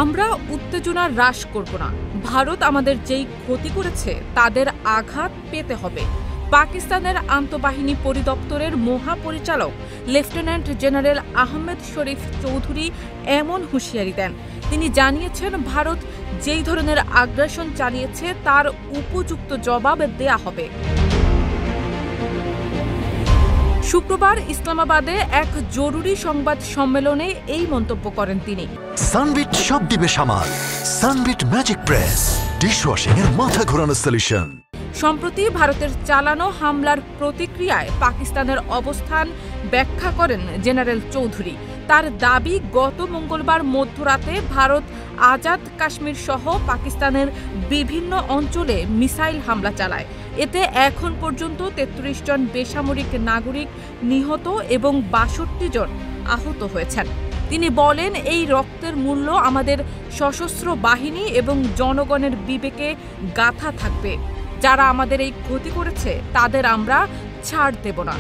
আমরা উত্তেজনা হ্রাস করব না। ভারত আমাদের যেই ক্ষতি করেছে তাদের আঘাত পেতে হবে। পাকিস্তানের আন্তঃবাহিনী পরিদপ্তরের মহাপরিচালক লেফটেন্যান্ট জেনারেল আহমেদ শরীফ চৌধুরী এমন হুঁশিয়ারি দেন। তিনি জানিয়েছেন, ভারত যেই ধরনের আগ্রাসন চালিয়েছে তার উপযুক্ত জবাব দেয়া হবে। শুক্রবার ইসলামাবাদে এক জরুরি সংবাদ সম্মেলনে এই মন্তব্য করেন তিনি। সানবিট সব দিবে সামাল। সানবিট ম্যাজিক প্রেস ডিশওয়াশিং এর মাথা ঘোরানো সলিউশন। সম্প্রতি ভারতের চালানো হামলার প্রতিক্রিয়ায় পাকিস্তানের অবস্থান ব্যাখ্যা করেন জেনারেল চৌধুরী। তার দাবি, গত মঙ্গলবার মধ্যরাতে ভারত আজাদ কাশ্মীর সহ পাকিস্তানের বিভিন্ন অঞ্চলে মিসাইল হামলা চালায়। এতে এখন পর্যন্ত ৩৩ জন বেসামরিক নাগরিক নিহত এবং ৬২ জন আহত হয়েছেন। তিনি বলেন, এই রক্তের মূল্য আমাদের সশস্ত্র বাহিনী এবং জনগণের বিবেকে গাঁথা থাকবে। যারা আমাদের এই ক্ষতি করেছে তাদের আমরা ছাড় দেব না।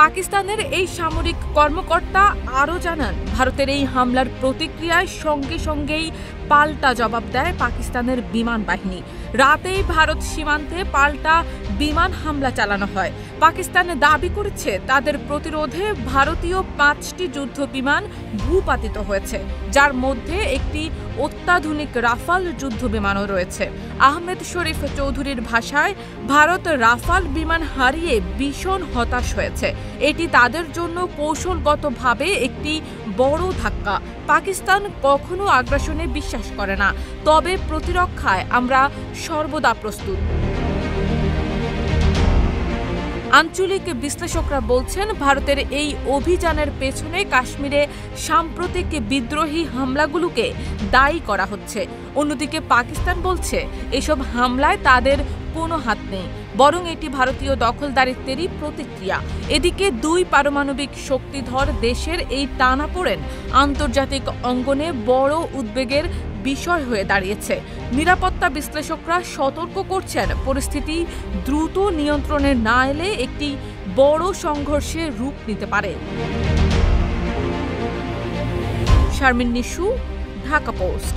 পাকিস্তানের এই সামরিক কর্মকর্তা আরও জানান, ভারতের এই হামলার প্রতিক্রিয়ায় সঙ্গে সঙ্গেই পাল্টা জবাব দেয় পাকিস্তানের বিমান বাহিনী। রাতেই ভারত সীমান্তে পাল্টা বিমান হামলা চালানো হয়। পাকিস্তান দাবি করেছে, তাদের প্রতিরোধে ভারতীয় ৫টি যুদ্ধ বিমান ভূপাতিত হয়েছে, যার মধ্যে একটি অত্যাধুনিক রাফাল যুদ্ধ বিমানও রয়েছে। আহমেদ শরীফ চৌধুরীর ভাষায়, ভারত রাফাল বিমান হারিয়ে ভীষণ হতাশ হয়েছে। এটি তাদের জন্য কৌশলগতভাবে একটি বড় ধাক্কা। পাকিস্তান কখনো আগ্রাসনে বিশ্বাস করে না, তবে প্রতিরক্ষায় আমরা সর্বদা প্রস্তুত। আঞ্চলিক বিশ্লেষকরা বলছেন, ভারতের এই অভিযানের পেছনে কাশ্মীরে সাম্প্রতিক বিদ্রোহী হামলাগুলোকে দায়ী করা হচ্ছে। অন্যদিকে পাকিস্তান বলছে, এসব হামলায় তাদের কোনো হাত নেই, বরং এটি ভারতীয় দখলদারিত্বেরই প্রতিক্রিয়া। এদিকে দুই পারমাণবিক শক্তিধর দেশের এই টানাপোড়েন আন্তর্জাতিক অঙ্গনে বড় উদ্বেগের বিষয় হয়ে দাঁড়িয়েছে। নিরাপত্তা বিশ্লেষকরা সতর্ক করছেন, পরিস্থিতি দ্রুত নিয়ন্ত্রণে না এলে একটি বড় সংঘর্ষে রূপ নিতে পারে। শারমিন নিশু, ঢাকা পোস্ট।